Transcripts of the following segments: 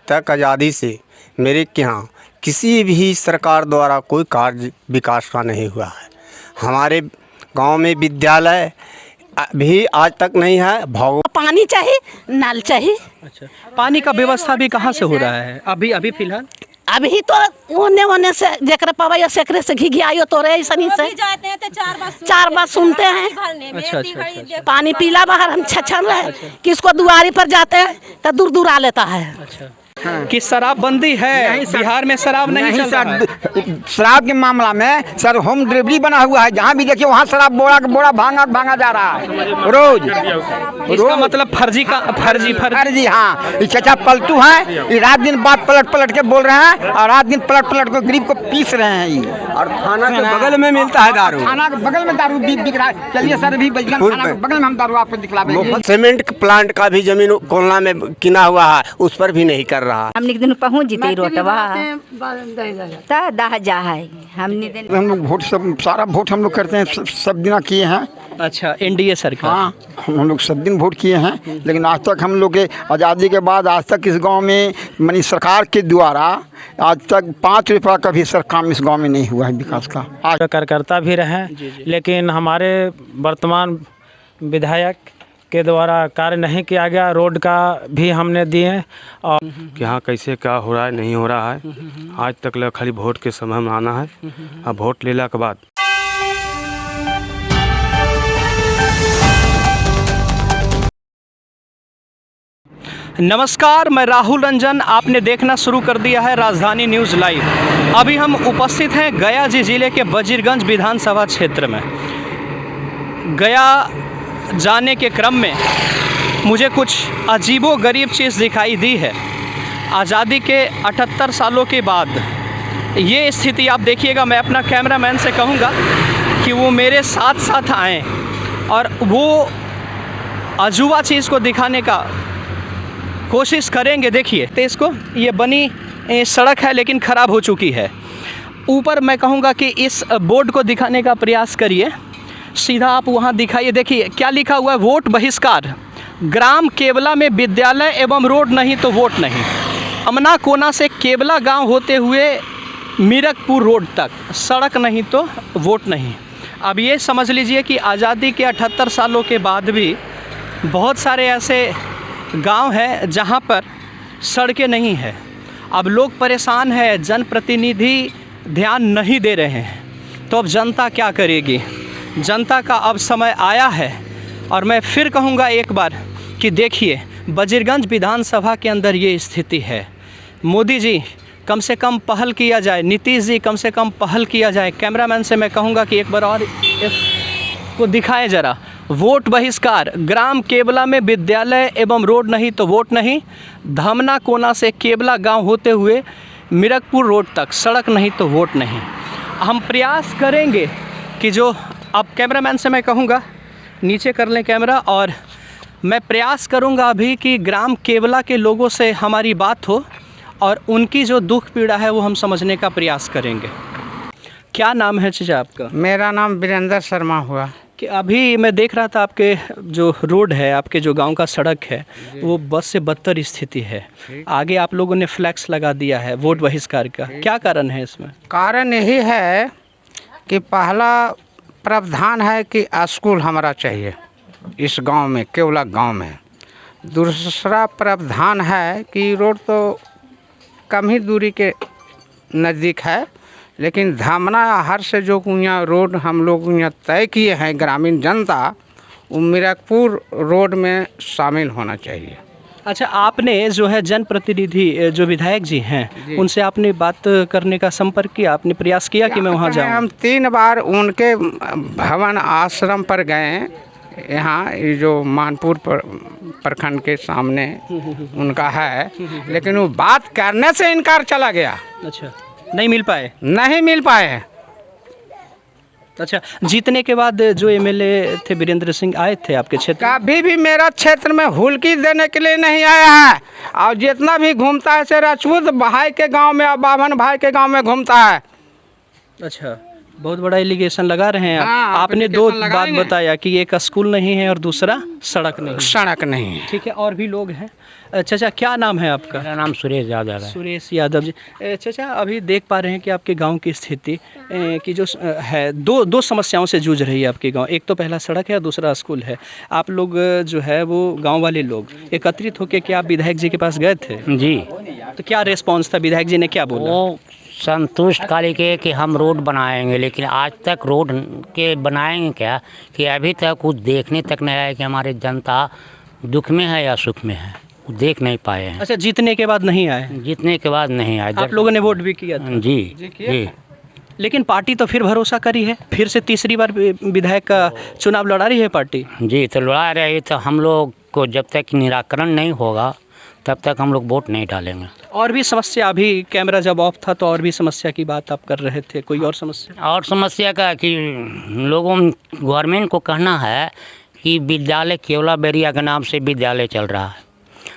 तक आज़ादी से मेरे यहाँ किसी भी सरकार द्वारा कोई कार्य विकास का नहीं हुआ है। हमारे गांव में विद्यालय भी आज तक नहीं है। पानी चाहिए, नल चाहिए। अच्छा, पानी का व्यवस्था भी कहाँ से हो रहा है अभी अभी फिलहाल? अभी तो ओने से जेकरे पवैया सेकरे से घी आयो तो रे सनी से जाते हैं तो 4 बार सुनते हैं। अच्छा। पानी पीला बाहर हम छछन रहे किसको दुआरी पर जाते हैं तो दूर दूर आ लेता है। अच्छा, कि शराबबंदी है बिहार में? शराब नहीं चल रहा है। शराब के मामला में सर होम डिलीवरी बना हुआ है। जहाँ भी देखिए वहाँ शराब बोरा का बोरा भांगा जा रहा है रोज। इसका मतलब फर्जी। हाँ, ये चचा पलटू है, ये रात दिन बात पलट के बोल रहे हैं और रात दिन पलट के गरीब को पीस रहे हैं। ये और थाना के बगल में मिलता है दारू। थाना के बगल में दारू बिक रहा है। चलिए सर, अभी थाना के बगल में हम दारू आपको दिखलाएंगे। सीमेंट प्लांट का भी जमीन कोलना में किना हुआ है, उस पर भी नहीं कर रहा। हमने दिन पहुँच जीते रोटवा दह जा है। हमने दिन हम लोग वोट सारा वोट हम लोग करते हैं, सब दिन किए हैं। अच्छा, एनडीए सरकार। हाँ, हम लोग सब दिन वोट किए हैं, लेकिन आज तक हम लोग के आज़ादी के बाद आज तक इस गांव में मानी सरकार के द्वारा आज तक 5 रुपया का भी सर काम इस गांव में नहीं हुआ है विकास का। आज कार्यकर्ता भी रहे, लेकिन हमारे वर्तमान विधायक के द्वारा कार्य नहीं किया गया। रोड का भी हमने दिए और यहाँ कैसे क्या हो रहा है नहीं हो रहा है आज तक खाली वोट के समय में आना है। अब वोट लेला के बाद नमस्कार, मैं राहुल रंजन। आपने देखना शुरू कर दिया है राजधानी न्यूज़ लाइव। अभी हम उपस्थित हैं गया जिले के वजीरगंज विधानसभा क्षेत्र में। गया जाने के क्रम में मुझे कुछ अजीबोगरीब चीज़ दिखाई दी है। आज़ादी के 78 सालों के बाद ये स्थिति आप देखिएगा। मैं अपना कैमरामैन से कहूँगा कि वो मेरे साथ साथ आएँ और वो अजूबा चीज़ को दिखाने का कोशिश करेंगे। देखिए तो इसको, ये बनी सड़क है लेकिन ख़राब हो चुकी है। ऊपर मैं कहूँगा कि इस बोर्ड को दिखाने का प्रयास करिए। सीधा आप वहाँ दिखाइए, देखिए क्या लिखा हुआ है, वोट बहिष्कार। ग्राम केवला में विद्यालय एवं रोड नहीं तो वोट नहीं। अमना कोना से केवला गांव होते हुए मीरकपुर रोड तक सड़क नहीं तो वोट नहीं। अब ये समझ लीजिए कि आज़ादी के 78 सालों के बाद भी बहुत सारे ऐसे गांव हैं जहां पर सड़कें नहीं हैं। अब लोग परेशान हैं, जनप्रतिनिधि ध्यान नहीं दे रहे हैं, तो अब जनता क्या करेगी? जनता का अब समय आया है। और मैं फिर कहूँगा एक बार कि देखिए वजीरगंज विधानसभा के अंदर ये स्थिति है। मोदी जी कम से कम पहल किया जाए, नीतीश जी कम से कम पहल किया जाए। कैमरामैन से मैं कहूँगा कि एक बार और इसको दिखाएं ज़रा। वोट बहिष्कार, ग्राम केवला में विद्यालय एवं रोड नहीं तो वोट नहीं। धमना कोना से केवला गांव होते हुए मीरकपुर रोड तक सड़क नहीं तो वोट नहीं। हम प्रयास करेंगे कि जो, अब कैमरामैन से मैं कहूँगा नीचे कर लें कैमरा, और मैं प्रयास करूँगा अभी कि ग्राम केवला के लोगों से हमारी बात हो और उनकी जो दुख पीड़ा है वो हम समझने का प्रयास करेंगे। क्या नाम है चाचा आपका? मेरा नाम वीरेंद्र शर्मा हुआ। कि अभी मैं देख रहा था आपके जो रोड है, आपके जो गांव का सड़क है, वो बस से बदतर स्थिति है। आगे आप लोगों ने फ्लैक्स लगा दिया है वोट बहिष्कार का, क्या कारण है इसमें? कारण यही है कि पहला प्रावधान है कि स्कूल हमारा चाहिए इस गांव में, केवला गांव में। दूसरा प्रावधान है कि रोड तो कम ही दूरी के नज़दीक है, लेकिन धामना हर से जो यहाँ रोड हम लोग यहाँ तय किए हैं ग्रामीण जनता, वो मीरकपुर रोड में शामिल होना चाहिए। अच्छा, आपने जो है जनप्रतिनिधि जो विधायक जी हैं उनसे आपने बात करने का संपर्क किया, आपने प्रयास किया कि मैं वहाँ जाऊँ? हम 3 बार उनके भवन आश्रम पर गए। यहाँ ये जो मानपुर प्रखंड के सामने उनका है, लेकिन वो बात करने से इनकार चला गया। अच्छा, नहीं मिल पाए। अच्छा, जीतने के बाद जो एमएलए थे वीरेंद्र सिंह आए थे आपके क्षेत्र? कभी भी मेरा क्षेत्र में हुल्की देने के लिए नहीं आया है। और जितना भी घूमता है से राजपूत भाई के गांव में और बाभन भाई के गांव में घूमता है। अच्छा, बहुत बड़ा एलिगेशन लगा रहे हैं आप। हाँ, आपने दो application बात लगाएंगे। बताया कि एक स्कूल नहीं है और दूसरा सड़क नहीं है। सड़क नहीं है। ठीक है, और भी लोग हैं। चाचा क्या नाम है आपका? मेरा नाम सुरेश यादव है। सुरेश यादव जी। चाचा अभी देख पा रहे हैं कि आपके गांव की स्थिति की जो है दो समस्याओं से जूझ रही है आपके गांव। एक तो पहला सड़क है और दूसरा स्कूल है। आप लोग जो है वो गांव वाले लोग एकत्रित होकर क्या आप विधायक जी के पास गए थे? जी, तो क्या रिस्पॉन्स था? विधायक जी ने क्या बोला? वो संतुष्ट काली के कि हम रोड बनाएंगे, लेकिन आज तक रोड के बनाएंगे क्या कि अभी तक कुछ देखने तक नहीं आया कि हमारे जनता दुख में है या सुख में है, वो देख नहीं पाए हैं। अच्छा, जीतने के बाद नहीं आए? जीतने के बाद नहीं आए। आप लोगों ने वोट भी किया था? जी किया? जी। लेकिन पार्टी तो फिर भरोसा करी है, फिर से तीसरी बार विधायक का चुनाव लड़ा रही है पार्टी। जी, तो लड़ा रहे तो हम लोग को जब तक निराकरण नहीं होगा तब तक हम लोग वोट नहीं डालेंगे। और भी समस्या, अभी कैमरा जब ऑफ था तो और भी समस्या की बात आप कर रहे थे, कोई और समस्या? और समस्या का कि लोगों गवर्नमेंट को कहना है कि विद्यालय केवला बेरिया के नाम से विद्यालय चल रहा है,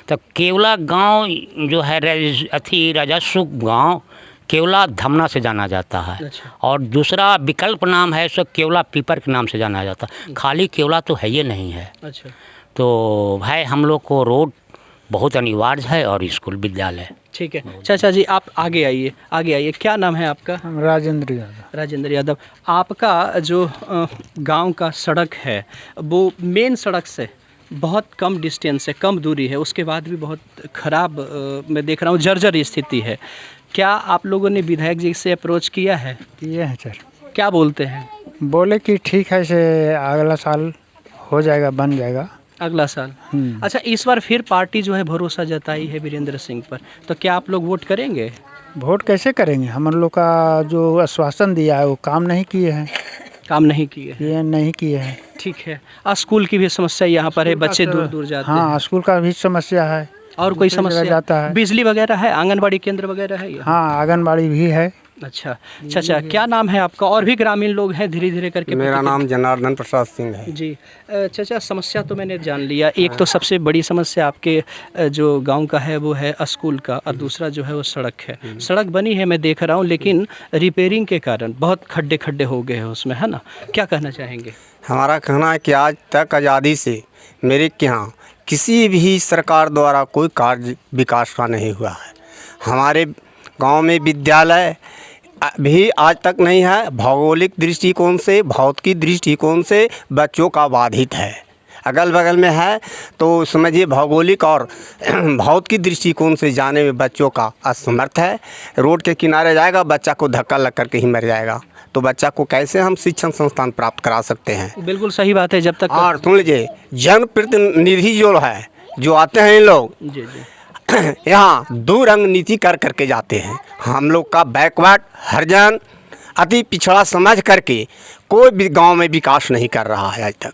तो केवला गांव जो है राजस्व गांव केवला धमना से जाना जाता है। अच्छा। और दूसरा विकल्प नाम है सो केवला पीपर के नाम से जाना जाता है। खाली केवला तो है ये नहीं है। अच्छा, तो भाई हम लोग को रोड बहुत अनिवार्य है और स्कूल विद्यालय। ठीक है। चाचा जी आप आगे आइए, आगे आइए। क्या नाम है आपका? राजेंद्र यादव। राजेंद्र यादव। आपका जो गांव का सड़क है वो मेन सड़क से बहुत कम डिस्टेंस है, कम दूरी है, उसके बाद भी बहुत ख़राब मैं देख रहा हूँ जर्जर स्थिति है। क्या आप लोगों ने विधायक जी से अप्रोच किया है? किए हैं सर। क्या बोलते हैं? बोले कि ठीक है से अगला साल हो जाएगा, बन जाएगा। अगला साल? अच्छा, इस बार फिर पार्टी जो है भरोसा जताई है वीरेंद्र सिंह पर, तो क्या आप लोग वोट करेंगे? वोट कैसे करेंगे? हम लोग का जो आश्वासन दिया है वो काम नहीं किए हैं। काम नहीं किए हैं? ये नहीं किए हैं। ठीक है। स्कूल की भी समस्या यहाँ पर है, बच्चे दूर दूर जाते हैं। हाँ, स्कूल का भी समस्या है। और कोई दूसरी जगह समस्या? जाता है। बिजली वगैरह है, आंगनबाड़ी केंद्र वगैरह है यहाँ? हाँ, आंगनबाड़ी भी है। अच्छा। चाचा क्या नाम है आपका? और भी ग्रामीण लोग हैं, धीरे धीरे करके। मेरा नाम जनार्दन प्रसाद सिंह है। जी। चाचा समस्या तो मैंने जान लिया। एक तो सबसे बड़ी समस्या आपके जो गांव का है वो है स्कूल का, और दूसरा जो है वो सड़क है। सड़क बनी है मैं देख रहा हूँ, लेकिन रिपेयरिंग के कारण बहुत खड्डे खड्डे हो गए हैं उसमें, है ना? क्या कहना चाहेंगे? हमारा कहना है कि आज तक आज़ादी से मेरे यहाँ किसी भी सरकार द्वारा कोई कार्य विकास का नहीं हुआ है। हमारे गांव में विद्यालय भी आज तक नहीं है। भौगोलिक दृष्टिकोण से, भौतिक दृष्टिकोण से बच्चों का बाधित है। अगल बगल में है तो समझिए भौगोलिक और भौतिक दृष्टिकोण से जाने में बच्चों का असमर्थ है। रोड के किनारे जाएगा, बच्चा को धक्का लग करके ही मर जाएगा, तो बच्चा को कैसे हम शिक्षण संस्थान प्राप्त करा सकते हैं? बिल्कुल सही बात है। जब तक और सुन लीजिए, जनप्रतिनिधि जो है, जो आते हैं इन लोग जी जी यहाँ दो रंग नीति कर करके जाते हैं। हम लोग का बैकवर्ड, हरिजन, अति पिछड़ा समझ करके कोई भी गांव में विकास नहीं कर रहा है आज तक।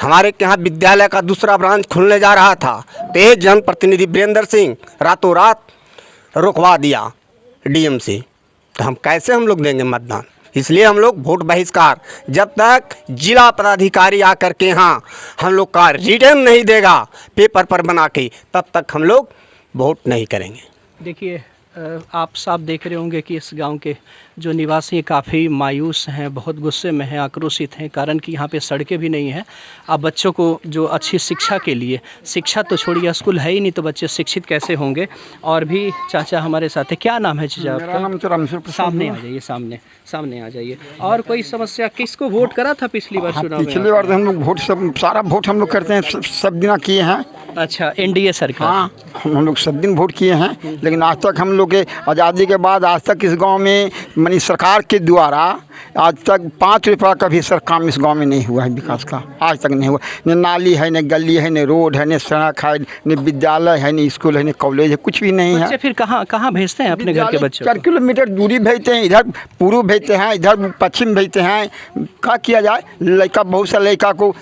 हमारे यहाँ विद्यालय का दूसरा ब्रांच खुलने जा रहा था, तो ये जनप्रतिनिधि वीरेंद्र सिंह रातों रात रुकवा दिया डीएम से, तो हम कैसे हम लोग देंगे मतदान? इसलिए हम लोग वोट बहिष्कार, जब तक जिला पदाधिकारी आकर के यहाँ हम लोग का रिटर्न नहीं देगा पेपर पर बना के, तब तक हम लोग वोट नहीं करेंगे। देखिए, आप साफ देख रहे होंगे कि इस गांव के जो निवासी काफ़ी मायूस हैं, बहुत गुस्से में हैं, आक्रोशित हैं, कारण कि यहाँ पे सड़कें भी नहीं हैं। अब बच्चों को जो अच्छी शिक्षा के लिए, शिक्षा तो छोड़िए, स्कूल है ही नहीं तो बच्चे शिक्षित कैसे होंगे? और भी चाचा हमारे साथ है। क्या नाम है चाचा मेरा नाम तो रामेश्वर प्रसाद सामने आ जाइए, सामने आ जाइए। और कोई समस्या? किसको वोट करा था पिछली बार चुनाव में? पिछली बार तो हम लोग वोट सब सारा वोट हम लोग करते हैं, सब दिन किए हैं। अच्छा, एनडीए सरकार। हाँ, हम लोग सब दिन वोट किए हैं, लेकिन आज तक हम लोग के आज़ादी के बाद आज तक इस गांव में मानी सरकार के द्वारा आज तक 5 रुपया का भी सर काम इस गांव में नहीं हुआ है, विकास का आज तक नहीं हुआ। न नाली है, न गली है, न रोड है, न सड़क है, न विद्यालय है, न स्कूल है, न कॉलेज है, कुछ भी नहीं है। बच्चे फिर कहाँ भेजते हैं अपने घर के बच्चों? 4 किलोमीटर दूरी भेजते हैं, इधर पूर्व भेजते हैं, इधर पश्चिम भेजते हैं। क्या किया जाए? लड़का, बहुत सा लड़का को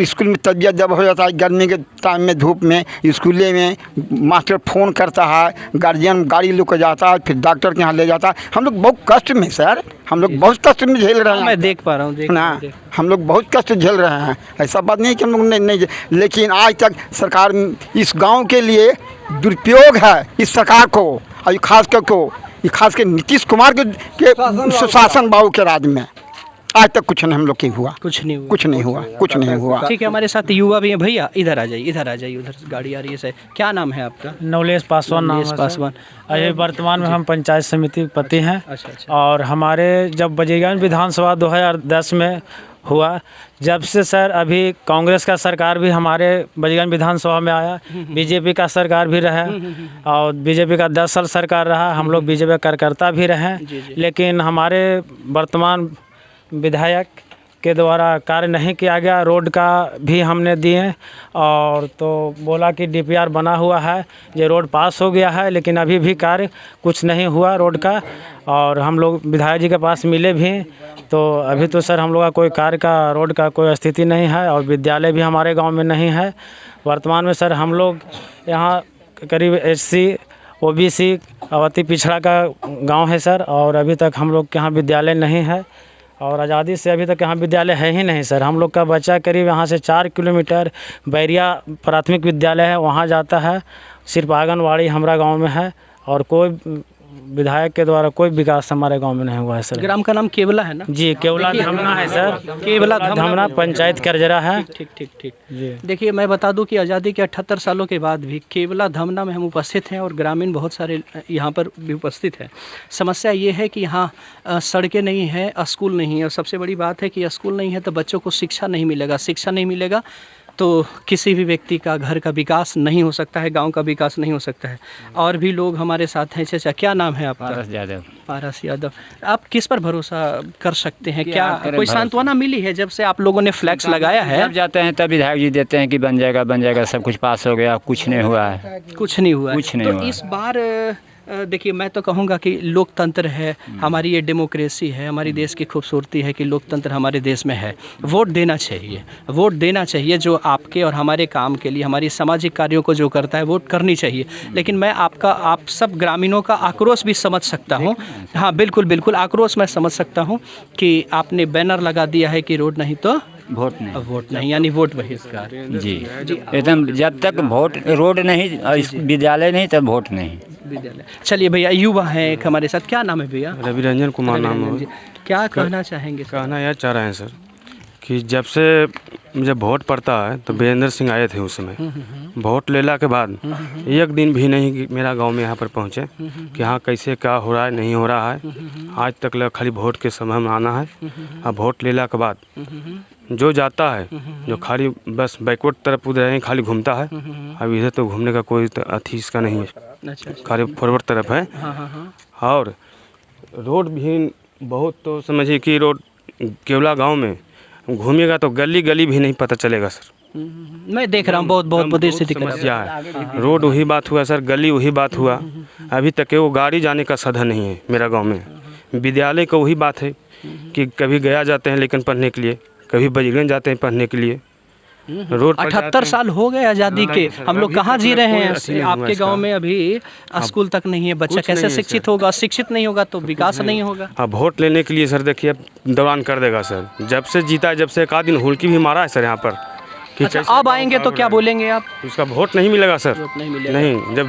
स्कूल में तबीयत जब हो जाता है गर्मी के टाइम में, धूप में, स्कूले में मास्टर फ़ोन करता है, गार्जियन गाड़ी लेकर जाता है, फिर डॉक्टर के यहाँ ले जाता है। हम लोग बहुत कष्ट में सर, हम लोग बहुत कष्ट में झेल रहे हैं। मैं देख पा रहा हूँ ना, हम लोग बहुत कष्ट झेल रहे हैं। ऐसा बात नहीं कि हम लोग नहीं, लेकिन आज तक सरकार इस गांव के लिए दुरुपयोग है इस सरकार को, और खास करके ये खास के नीतीश कुमार के शासन बाबू के राज में आज तक कुछ नहीं हम लोग के हुआ, कुछ नहीं हुआ। कुछ नहीं हुआ, कुछ नहीं हुआ। ठीक है, हमारे साथ युवा भी हैं। भैया इधर आ जाइए, इधर आ जाइए, उधर गाड़ी आ रही है सर। क्या नाम है आपका? नवलेश पासवान नाम है पासवान। अभी वर्तमान में हम पंचायत समिति पति हैं। अच्छा। और हमारे जब बजीरगंज विधानसभा 2010 में हुआ, जब से सर अभी कांग्रेस का सरकार भी हमारे बजीरगंज विधानसभा में आया, बीजेपी का सरकार भी रहा और बीजेपी का 10 साल सरकार रहा, हम लोग बीजेपी कार्यकर्ता भी रहे। लेकिन हमारे वर्तमान विधायक के द्वारा कार्य नहीं किया गया। रोड का भी हमने दिए और तो बोला कि DPR बना हुआ है, ये रोड पास हो गया है, लेकिन अभी भी कार्य कुछ नहीं हुआ रोड का। और हम लोग विधायक जी के पास मिले भी तो अभी तो सर हम लोग का कोई कार्य का रोड का कोई स्थिति नहीं है और विद्यालय भी हमारे गांव में नहीं है। वर्तमान में सर हम लोग यहाँ करीब SC OBC अति पिछड़ा का गाँव है सर, और अभी तक हम लोग के यहाँ विद्यालय नहीं है और आज़ादी से अभी तक यहाँ विद्यालय है ही नहीं सर। हम लोग का बच्चा करीब यहाँ से 4 किलोमीटर बैरिया प्राथमिक विद्यालय है, वहाँ जाता है। सिर्फ आंगनवाड़ी हमारा गांव में है और कोई विधायक के द्वारा कोई विकास हमारे गांव में नहीं हुआ है सर। ग्राम का नाम केवला है ना? जी, केवला धमना है सर। केवला धमना पंचायत करजरा है। ठीक। देखिए, मैं बता दूं कि आज़ादी के 78 सालों के बाद भी केवला धमना में हम उपस्थित हैं और ग्रामीण बहुत सारे यहाँ पर भी उपस्थित हैं। समस्या ये है कि यहाँ सड़कें नहीं है, स्कूल नहीं है और सबसे बड़ी बात है कि स्कूल नहीं है तो बच्चों को शिक्षा नहीं मिलेगा। शिक्षा नहीं मिलेगा तो किसी भी व्यक्ति का घर का विकास नहीं हो सकता है, गांव का विकास नहीं हो सकता है। और भी लोग हमारे साथ हैं। चाचा, क्या नाम है आपका? पारस यादव। आप किस पर भरोसा कर सकते हैं? क्या कोई सांत्वना मिली है जब से आप लोगों ने फ्लैक्स लगाया है? जब जाते हैं तब विधायक जी देते हैं कि बन जाएगा, सब कुछ पास हो गया, कुछ नहीं हुआ है। कुछ नहीं हुआ। तो इस बार देखिए, मैं तो कहूँगा कि लोकतंत्र है, हमारी ये डेमोक्रेसी है, हमारी देश की खूबसूरती है कि लोकतंत्र हमारे देश में है। वोट देना चाहिए जो आपके और हमारे काम के लिए, हमारी सामाजिक कार्यों को जो करता है, वोट करनी चाहिए। लेकिन मैं आप सब ग्रामीणों का आक्रोश भी समझ सकता हूँ। हाँ, बिल्कुल आक्रोश मैं समझ सकता हूँ कि आपने बैनर लगा दिया है कि रोड नहीं तो वोट नहीं, यानी वोट बहिष्कार। जी एकदम, जब तक रोड नहीं, विद्यालय नहीं, तब वोट नहीं। चलिए भैया, युवा है एक हमारे साथ। क्या नाम है भैया? रवि रंजन कुमार नाम है। क्या कहना चाहेंगे? कहना यह चाह रहे हैं सर कि जब वोट पड़ता है तो वीरेंद्र सिंह आए थे उस समय। वोट लेला के बाद एक दिन भी नहीं कि मेरा गांव में यहाँ पर पहुँचे कि हाँ कैसे क्या हो रहा है, नहीं हो रहा है। आज तक खाली वोट के समय में आना है। अब वोट लेला के बाद जो जाता है, जो खाली बस बैकवर्ड तरफ उधर ही खाली घूमता है। अब इधर तो घूमने का कोई अथी इसका नहीं है, खाली फॉरवर्ड तरफ है। और रोड भी बहुत, तो समझिए कि रोड केवला गांव में घूमेगा तो गली भी नहीं पता चलेगा सर। मैं देख रहा हूँ बहुत स्थिति समस्या है। रोड वही बात हुआ सर, गली वही बात हुआ। अभी तक वो गाड़ी जाने का साधन नहीं है मेरा गाँव में। विद्यालय का वही बात है कि कभी गया जाते हैं लेकिन पढ़ने के लिए, कभी बजीरगंज जाते हैं पढ़ने के लिए। रोड 78 साल हो गए आज़ादी के, हम लोग कहाँ जी रहे हैं? आपके गांव में अभी स्कूल तक नहीं है। बच्चा कैसे शिक्षित होगा? शिक्षित नहीं होगा तो विकास नहीं होगा। अब वोट लेने के लिए सर देखिए दौरान कर देगा सर। जब से जीता है, जब से एक आध दिन हुड़की भी मारा है सर यहाँ पर। अच्छा, अब आएंगे तो क्या बोलेंगे आप? उसका वोट नहीं मिलेगा सर। नहीं मिलेगा। नहीं, जब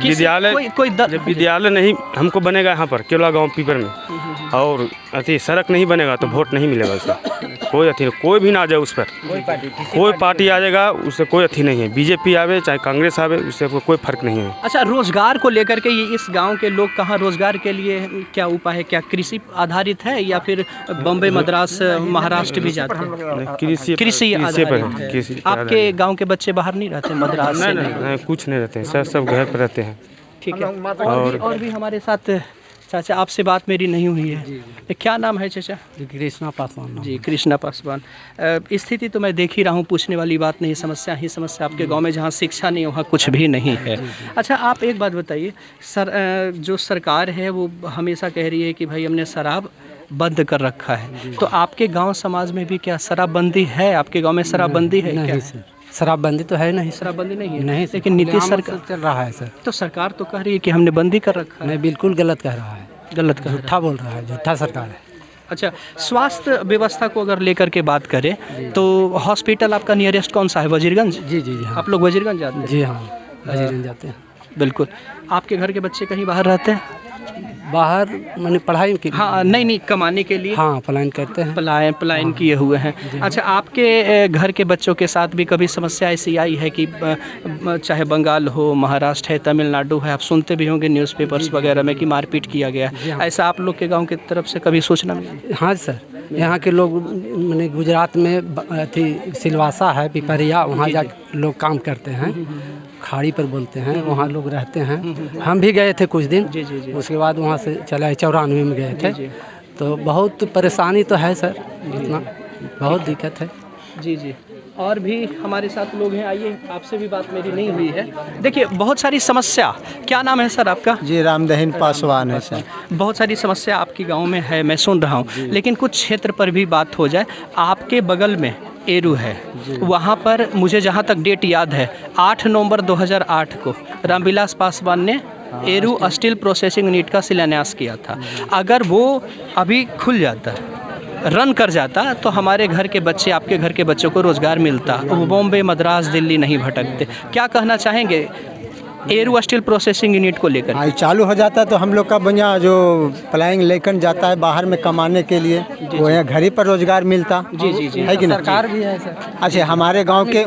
विद्यालय नहीं हमको बनेगा यहाँ पर केवला गाँव पीपर में, और अति सड़क नहीं बनेगा तो वोट नहीं मिलेगा उसका। कोई अथी, कोई भी ना आ जाए उस पर, कोई पार्टी आ जाएगा उससे कोई अथी नहीं है। बीजेपी आवे चाहे कांग्रेस आवे, उससे कोई फर्क नहीं है। अच्छा, रोजगार को लेकर के ये इस गांव के लोग कहाँ रोजगार के लिए क्या उपाय है? क्या कृषि आधारित है या फिर बम्बे, मद्रास, महाराष्ट्र भी जाते हैं? कृषि आधारित है। आपके गांव के बच्चे बाहर नहीं रहते? मद्रास से नहीं, कुछ नहीं रहते हैं, सब घर पर रहते हैं। ठीक है। और भी हमारे साथ चाचा, आपसे बात मेरी नहीं हुई है। क्या नाम है चाचा? कृष्णा पासवान। जी, कृष्णा पासवान। स्थिति तो मैं देख ही रहा हूँ, पूछने वाली बात नहीं। समस्या ही समस्या आपके गांव में, जहाँ शिक्षा नहीं वहाँ कुछ भी नहीं है। अच्छा, आप एक बात बताइए सर, जो सरकार है वो हमेशा कह रही है कि भाई हमने शराब बंद कर रखा है, तो आपके गांव समाज में भी क्या शराबबंदी है? आपके गांव में शराबबंदी है क्या? शराबबंदी तो है नहीं। शराबबंदी नहीं है? नहीं, लेकिन नीतीश सरकार चल रहा है सर। तो सरकार तो कह रही है कि हमने बंदी कर रखा है। नहीं, बिल्कुल गलत कह रहा है। गलत कह, झूठा बोल रहा है, झूठा सरकार है। अच्छा, स्वास्थ्य व्यवस्था को अगर लेकर के बात करें तो हॉस्पिटल आपका नियरेस्ट कौन सा है? वजीरगंज? जी। आप लोग वजीरगंज जाते हैं? जी हाँ, वजीरगंज जाते हैं। बिल्कुल। आपके घर के बच्चे कहीं बाहर रहते हैं? बाहर मैंने पढ़ाई की। हाँ, नहीं कमाने के लिए। हाँ, पलायन करते हैं। पलायन किए हुए हैं। अच्छा, आपके घर के बच्चों के साथ भी कभी समस्या ऐसी आई है कि चाहे बंगाल हो, महाराष्ट्र है, तमिलनाडु है, आप सुनते भी होंगे न्यूज़पेपर्स वगैरह में कि मारपीट किया गया, ऐसा आप लोग के गांव की तरफ से कभी सूचना मिली? हाँ सर, यहाँ के लोग मैंने गुजरात में अथी सिलवासा है, पिपरिया, वहाँ जा लोग काम करते हैं, खाड़ी पर बोलते हैं, वहाँ लोग रहते हैं। हम भी गए थे कुछ दिन, उसके बाद वहाँ से चला 94 में गए थे। तो बहुत परेशानी तो है सर, इतना बहुत दिक्कत है। जी। और भी हमारे साथ लोग हैं, आइए, आपसे भी बात मेरी नहीं हुई है। देखिए, बहुत सारी समस्या। क्या नाम है सर आपका? जी, रामदहीन पासवान है सर। बहुत सारी समस्या आपके गांव में है, मैं सुन रहा हूं, लेकिन कुछ क्षेत्र पर भी बात हो जाए। आपके बगल में एरू है, वहां पर मुझे जहां तक डेट याद है 8 नवंबर 2008 को रामविलास पासवान ने एरू स्टील प्रोसेसिंग यूनिट का शिलान्यास किया था। अगर वो अभी खुल जाता, रन कर जाता, तो हमारे घर के बच्चे, आपके घर के बच्चों को रोज़गार मिलता, वो बॉम्बे, मद्रास, दिल्ली नहीं भटकते। क्या कहना चाहेंगे एरू स्टील प्रोसेसिंग यूनिट को लेकर? हाँ, चालू हो जाता है तो हम लोग का बढ़िया जो पलायन लेकर जाता है बाहर में कमाने के लिए, वो यहाँ घर ही पर रोजगार मिलता। जी है कि नहीं? सरकार भी है सर। अच्छा, हमारे गांव के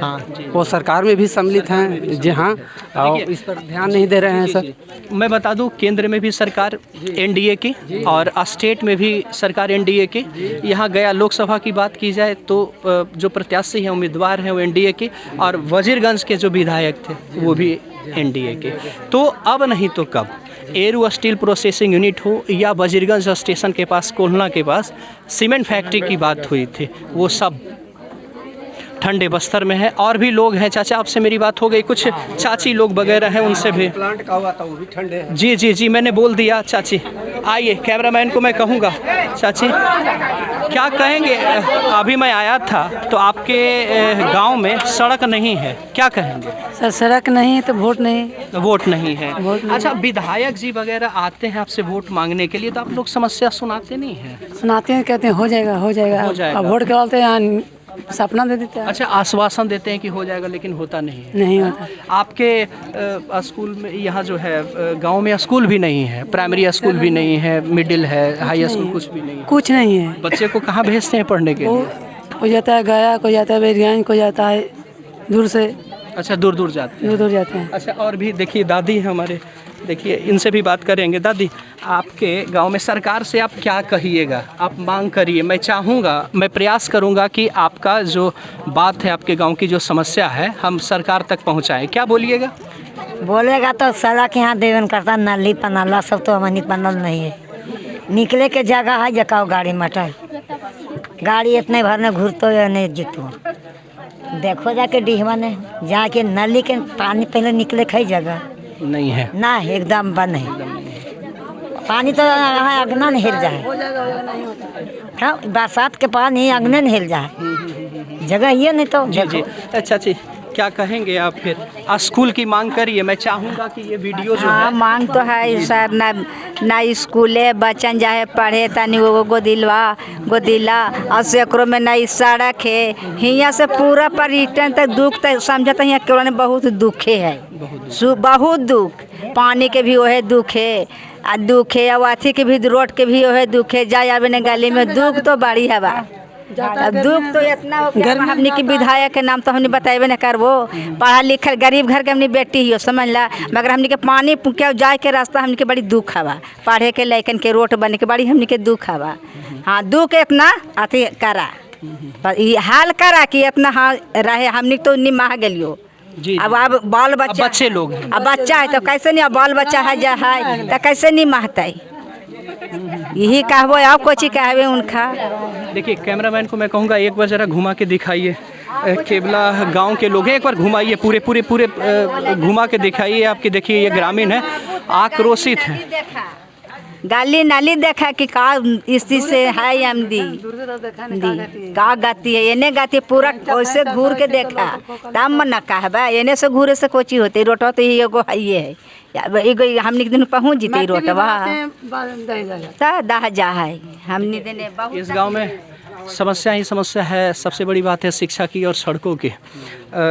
हाँ, वो सरकार में भी सम्मिलित हैं। जी हाँ, और इस पर ध्यान नहीं दे रहे हैं सर। मैं बता दूं, केंद्र में भी सरकार एनडीए की और स्टेट में भी सरकार एनडीए की। यहाँ गया लोकसभा की बात की जाए तो जो प्रत्याशी हैं, उम्मीदवार हैं, वो एनडीए के, और वजीरगंज के जो विधायक थे वो भी एनडीए के। तो अब नहीं तो कब एरू स्टील प्रोसेसिंग यूनिट हो या वजीरगंज स्टेशन के पास, कोल्हना के पास सीमेंट फैक्ट्री की बात हुई थी, वो सब ठंडे बस्तर में है। और भी लोग हैं। चाचा, आपसे मेरी बात हो गई, कुछ चाची लोग वगैरह हैं, उनसे भी। प्लांट का हुआ था, वो भी ठंडे है। जी, मैंने बोल दिया। चाची आइए, कैमरामैन को मैं कहूँगा, चाची क्या कहेंगे? अभी मैं आया था तो आपके गांव में सड़क नहीं है, क्या कहेंगे? सर, सड़क नहीं है तो वोट नहीं है। अच्छा, विधायक जी वगैरह आते हैं आपसे वोट मांगने के लिए, तो आप लोग समस्या सुनाते नहीं हैं? सुनाते हैं, कहते हैं हो जाएगा। अब वोट के बोलते हैं, सपना दे देते हैं। अच्छा, आश्वासन देते हैं कि हो जाएगा, लेकिन होता नहीं है। नहीं होता। आपके स्कूल में, यहाँ जो है गांव में स्कूल भी नहीं है, प्राइमरी स्कूल भी नहीं है, मिडिल है, हाई स्कूल कुछ भी नहीं है? कुछ नहीं है। बच्चे को कहाँ भेजते हैं पढ़ने के लिए? कोई जाता है गया, कोई जाता है बेरियान, कोई जाता है दूर से। अच्छा, दूर जाते हैं। अच्छा, और भी देखिए, दादी है हमारे, देखिए इनसे भी बात करेंगे। दादी, आपके गांव में सरकार से आप क्या कहिएगा? आप मांग करिए, मैं चाहूँगा, मैं प्रयास करूँगा कि आपका जो बात है, आपके गांव की जो समस्या है, हम सरकार तक पहुँचाएँ। क्या बोलिएगा? बोलेगा तो सड़क यहाँ देवन करता, नाली पनाला सब तो हमारी बनल नहीं है। निकले के जगह है, जकाओ गाड़ी मटर, गाड़ी इतने भर में घूरतो या नहीं जीतो। देखो जाके डिहवा ने जाके नाली के पानी पहले निकले कई जगह नहीं है ना, एकदम बंद है पानी। तो अगना नहीं हिल जाए, हाँ, बरसात के पानी अगने नहीं हिल जाए, जगह ये नहीं तो। जी। अच्छा जी, क्या कहेंगे आप? फिर स्कूल की मांग करिए। मैं चाहूँगा कि ये वीडियो जो है, मांग तो है सर, ना स्कूले बच्चन जाए पढ़े, तनी वो गोदिला और सेकड़ों में नई सड़क है। हियाँ से पूरा पर्यटन तक दुख तक समझता, यहाँ केवल ने बहुत दुखे है, बहुत दुख। पानी के भी वही दुख है, और अथी के भी, रोड के भी वही दुख है। जाए आवे ने गली में दुख तो बड़ी है बा। अब दुख तो इतना हो गया, हमने की विधायक के नाम तो हमने बताएबे न करबो। पढ़ा लिखल गरीब घर के हमने बेटी ही हो, समझ ला, मगर हमने के पानी के जाए के रास्ता हमने के बड़ी दुख हवा, पढ़े के लैकन के रोड बने के बड़ी हमने के दुख हवा। हाँ, दुख इतना अथी करा, पर ये हाल करा कि इतना हाँ रहे, हमने तो निमाह गलियो। अब बाल बच्चा, बच्चे लोग, अब बच्चा है तो कैसे नहीं, अब बाल बच्चा है जा है तो कैसे नहीं महते। यही कहबो, आप कोची कहबे उनका। देखिए, कैमरामैन को मैं कहूँगा एक बार ज़रा घुमा के दिखाइए, केवला गांव के लोग हैं, एक बार घुमाइए, पूरे घुमा के दिखाइए। आपके देखिए, ये ग्रामीण है, आक्रोशित है। गाली नाली देखा कि का इसी से है आमदी का गाती है, एने गाती है, पूरा वैसे घूर के देखा तब मन ना कहबा। एने से घूरे से कोची होती, रोटवा तो एगो है, एगो हमने दिन पहुँच जीते रोटवा दह जा है हमने दिन। इस गांव में समस्या ही समस्या है। सबसे बड़ी बात है शिक्षा की और सड़कों की।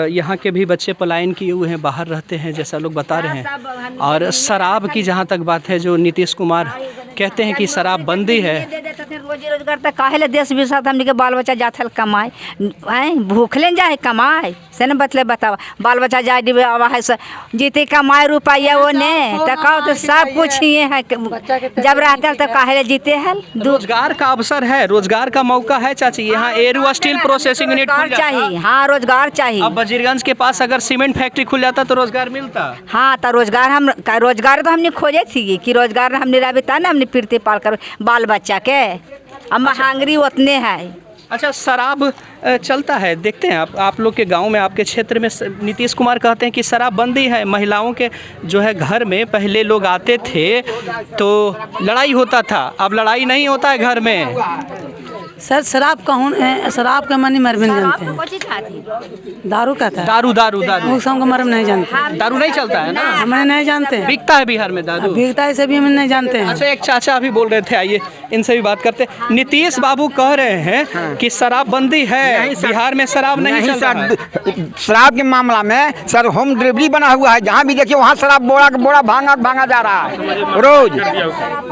यहाँ के भी बच्चे पलायन किए हुए हैं, बाहर रहते हैं जैसा लोग बता रहे हैं। और शराब की जहाँ तक बात है, जो नीतीश कुमार कहते हैं कि शराब बंदी है। रोजी रोजगार तक काहे ले देश विदेश हमनी के बाल बच्चा जात हल कमाए, हैं भूखले जाए कमाए से न बतले बतावा। बाल बच्चा जाए डिबे आवा है जीते कमाए रुपया वो ने तकाओ तो सब कुछ ही है। जब रहते हैं तो काहे ले जीते हल। रोजगार का अवसर है, रोजगार का मौका है चाची। यहाँ एरू स्टील प्रोसेसिंग यूनिट खुल जाता। चाहिए, हाँ रोजगार चाहिए। अब वजीरगंज के पास अगर सीमेंट फैक्ट्री खुल जाता तो रोजगार मिलता। हाँ तो रोजगार तो हमने खोजे थी कि रोजगार हमने रहता ना, हमने फिरते पाल कर बाल बच्चा के। अब महंगाई उतने है। अच्छा, शराब चलता है, देखते हैं आप लोग के गांव में, आपके क्षेत्र में नीतीश कुमार कहते हैं कि शराब बंदी है। महिलाओं के जो है घर में पहले लोग आते थे तो लड़ाई होता था, अब लड़ाई नहीं होता है घर में। सर शराब का शराब का मनी मरम जानते हैं, दारू का था। दारू दारू दारू उस का मरम नहीं जानते। दारू नहीं चलता है ना, हमें नहीं जानते हैं। बिकता है बिहार में दारू, बिकता है, सभी हम नहीं जानते हैं। अच्छा, एक चाचा अभी बोल रहे थे, आइए इनसे भी बात करते हैं। नीतीश बाबू कह रहे हैं कि शराब बंदी है, बिहार में शराब नहीं चलता है। शराब के मामला में सर होम डिलीवरी बना हुआ है, जहाँ भी देखिए वहाँ शराब बोरा भांगा जा रहा है रोज।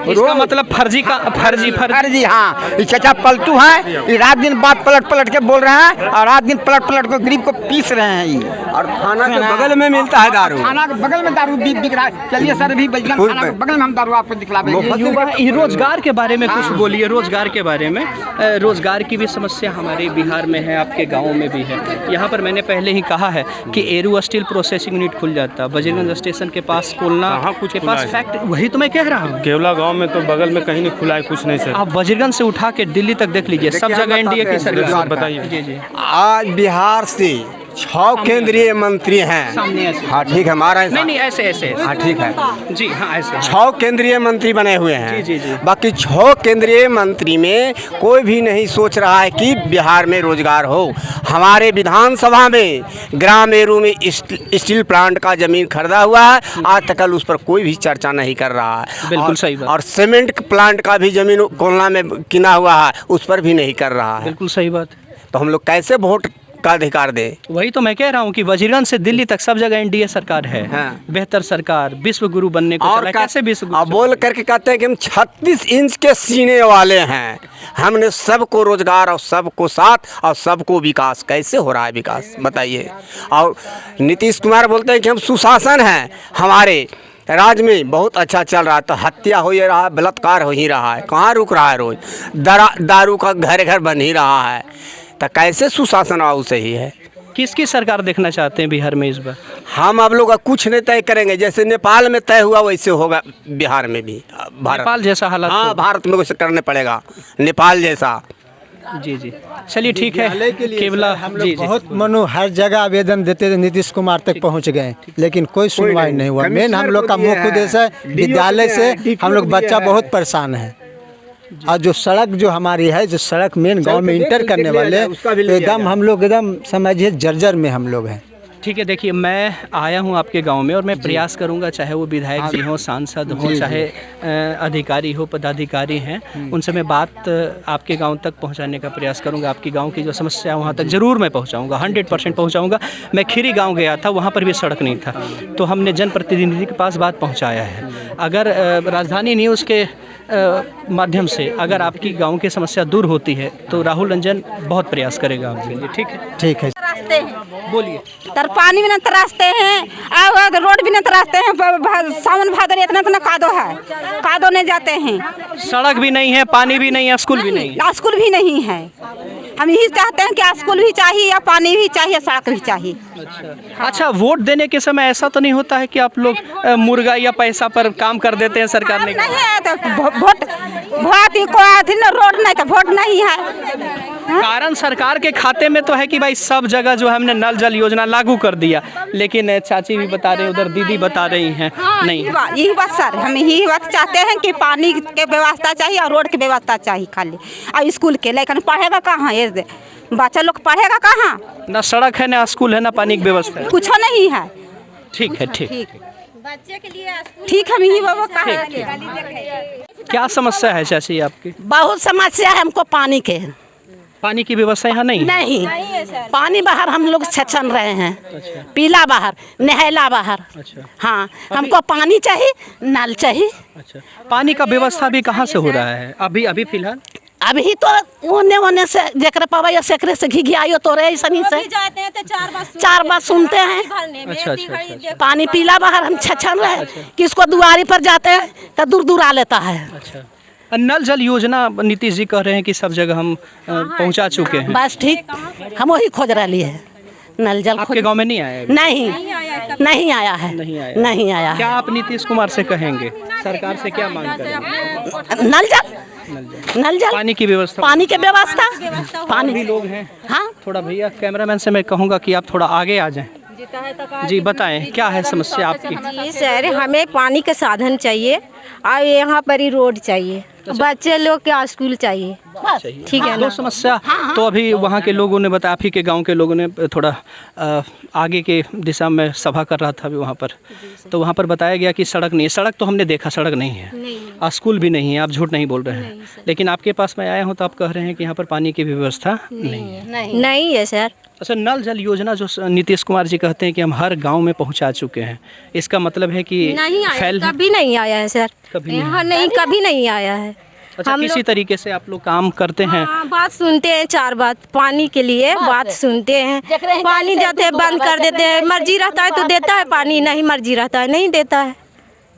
इसका मतलब फर्जी का फर्जी। हाँ, ये चाचा पलटू हैं, ये रात दिन बात पलट के बोल रहे हैं और रात दिन पलट के गरीब को पीस रहे हैं। ये और थाना के बगल में मिलता है दारू, थाना के बगल में दारू बिक रहा है। चलिए सर, अभी थाना के बगल में हम दारू आपको दिखलाएंगे। रोजगार के बारे में कुछ बोलिए, रोजगार के बारे में। रोजगार की भी समस्या हमारे बिहार में है, आपके गाँव में भी है। यहाँ पर मैंने पहले ही कहा है कि एरू स्टील प्रोसेसिंग यूनिट खुल जाता, वजीरगंज स्टेशन के पास कोलना के पास फैक्ट्री, वही तो मैं कह रहा हूँ। केवला गांव में तो बगल में कहीं नहीं खुला है, कुछ नहीं सर। आप वजीरगंज से उठा के दिल्ली तक देख लीजिए, सब जगह एनडीए की सरकार। बताइए। जी जी। आज बिहार से 6 केंद्रीय मंत्री हैं। सामने ऐसे। हाँ ठीक है, हमारा नहीं ऐसे। हाँ ठीक है जी, हाँ ऐसे 6 केंद्रीय मंत्री बने हुए हैं। जी। बाकी 6 केंद्रीय मंत्री में कोई भी नहीं सोच रहा है कि बिहार में रोजगार हो। हमारे विधानसभा में ग्राम एरू में स्टील प्लांट का जमीन खरीदा हुआ है, आज तक उस पर कोई भी चर्चा नहीं कर रहा है। बिल्कुल सही बात। और सीमेंट प्लांट का भी जमीन कोलना में किना हुआ है, उस पर भी नहीं कर रहा है। बिल्कुल सही बात। तो हम लोग कैसे वोट का अधिकार दे? वही तो मैं कह रहा हूँ कि वजीरगंज से दिल्ली तक सब जगह एनडीए सरकार है। हाँ। बेहतर सरकार, विश्व गुरु बनने को चला। कैसे विश्व गुरु? बोल करके कहते हैं कि हम 36 इंच के सीने वाले हैं, हमने सबको रोजगार और सबको साथ और सबको विकास। कैसे हो रहा है विकास बताइए? और नीतीश कुमार बोलते हैं कि हम सुशासन हैं, हमारे राज्य में बहुत अच्छा चल रहा है। तो हत्या हो ही रहा है, बलात्कार हो ही रहा है, कहाँ रुक रहा है? रोज दारू का घर घर बन ही रहा है। तो कैसे सुशासन आऊ सही है? किसकी सरकार देखना चाहते हैं बिहार में इस बार? हम आप लोग कुछ नहीं तय करेंगे, जैसे नेपाल में तय हुआ वैसे होगा बिहार में भी। नेपाल जैसा हालत? हाँ, भारत में कुछ करने पड़ेगा नेपाल जैसा। जी। चलिए ठीक है। केवला हम लोग बहुत मनु हर जगह आवेदन देते थे, नीतीश कुमार तक पहुंच गए, लेकिन कोई सुनवाई नहीं हुआ। मेन हम लोग का मुख्य उद्देश्य है, विद्यालय से हम लोग बच्चा बहुत परेशान है। और जो सड़क जो हमारी है, जो सड़क मेन गांव में इंटर करने वाले, एकदम हम लोग एकदम समझिए जर्जर में हम लोग हैं। ठीक है, देखिए मैं आया हूँ आपके गांव में और मैं प्रयास करूँगा, चाहे वो विधायक जी हों, सांसद हों, चाहे अधिकारी हो, पदाधिकारी हैं, उनसे मैं बात आपके गांव तक पहुंचाने का प्रयास करूंगा। आपकी गांव की जो समस्या है वहाँ तक ज़रूर मैं पहुंचाऊंगा, 100% पहुंचाऊंगा। मैं खीरी गांव गया था, वहाँ पर भी सड़क नहीं था, तो हमने जनप्रतिनिधि के पास बात पहुँचाया है। अगर राजधानी न्यूज़ के माध्यम से अगर आपकी गांव की समस्या दूर होती है तो राहुल रंजन बहुत प्रयास करेगा आपके लिए। ठीक है रास्ते हैं, बोलिए। तर पानी भी न तरासते हैं और रोड भी न तरासते हैं। सावन भादर इतना कादो है, कादो नहीं जाते हैं। सड़क भी नहीं है, पानी भी नहीं है, स्कूल भी नहीं है। स्कूल भी नहीं है। हम यही चाहते हैं कि स्कूल भी चाहिए, या पानी भी चाहिए, सड़क भी चाहिए। अच्छा, वोट देने के समय ऐसा तो नहीं होता है कि आप लोग मुर्गा या पैसा पर काम कर देते हैं सरकार ने? नहीं है तो वोट रोड नहीं तो वोट नहीं है। कारण सरकार के खाते में तो है कि भाई सब जगह जो हमने नल जल योजना लागू कर दिया, लेकिन चाची भी बता रहे हैं, उधर दीदी बता रही हैं नहीं। यही बात सर, हम यही बात चाहते हैं कि पानी के व्यवस्था चाहिए और रोड की व्यवस्था चाहिए खाली। और स्कूल के लेकिन पढ़ेगा कहाँ? ये बच्चा लोग पढ़ेगा कहाँ? ना सड़क है, ना स्कूल है, ना पानी की व्यवस्था है, कुछ नहीं है। ठीक है, ठीक बच्चे के लिए ठीक है। यही बाबा क्या समस्या है चाची आपकी? बहुत समस्या है हमको पानी के। पानी की व्यवस्था यहाँ नहीं है? नहीं, पानी बाहर हम लोग छछन रहे हैं। पीला बाहर, नहला बाहर। हाँ, हमको पानी चाहिए, नल चाहिए। अच्छा, पानी का व्यवस्था भी कहाँ से हो रहा है अभी अभी फिलहाल? अभी तो ओने से जेकर पवा सेकरे से घी आयो तो रहे ऐसा नहीं से जाते हैं तो 4 बार सुनते हैं। अच्छा। पानी पीला बाहर हम छछन रहे, किसको दुआरी पर जाते हैं तो दूर दूर आ लेता है। अच्छा, नल जल योजना नीतीश जी कह रहे हैं कि सब जगह हम पहुंचा चुके हैं। बस ठीक, हम वही खोज रहे हैं। नल जल आपके गांव में नहीं आया है? नहीं आया है। नहीं आया। क्या आप नीतीश कुमार से कहेंगे, सरकार से क्या मांग करेंगे? नल जल, पानी की व्यवस्था, पानी भी लोग हैं। हाँ, थोड़ा भैया कैमरामैन से मैं कहूँगा कि आप थोड़ा आगे आ जाएं। जी बताएं, क्या है समस्या आपकी? जी सर, हमें पानी का साधन चाहिए और यहाँ पर ही रोड चाहिए, बच्चे लोग के स्कूल चाहिए। ठीक है ना? दो समस्या तो अभी वहाँ के लोगों ने बताया, आप ही के गांव के लोगों ने थोड़ा आगे के दिशा में सभा कर रहा था अभी वहाँ पर, तो वहाँ पर बताया गया कि सड़क नहीं है। सड़क तो हमने देखा, सड़क नहीं है, स्कूल भी नहीं है, आप झूठ नहीं बोल रहे हैं। लेकिन आपके पास मैं आया हूँ तो आप कह रहे हैं कि यहाँ पर पानी की व्यवस्था नहीं है सर। अच्छा, नल जल योजना जो नीतीश कुमार जी कहते हैं कि हम हर गांव में पहुंचा चुके हैं, इसका मतलब है कि कभी नहीं आया है सर, यहाँ नहीं, कभी नहीं आया है। अच्छा, किसी तरीके से आप लोग काम करते हैं? बात सुनते हैं, 4 बात पानी के लिए बात सुनते हैं। पानी जाते हैं बंद कर देते हैं, मर्जी रहता है तो देता है पानी, नहीं मर्जी रहता है नहीं देता है,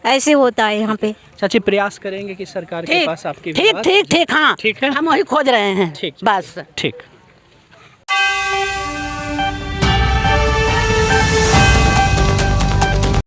ऐसे होता है यहाँ पे। चाची, प्रयास करेंगे कि सरकार के पास आपकी ठीक। हाँ, ठीक है, हम वही खोज रहे हैं। ठीक, बस ठीक।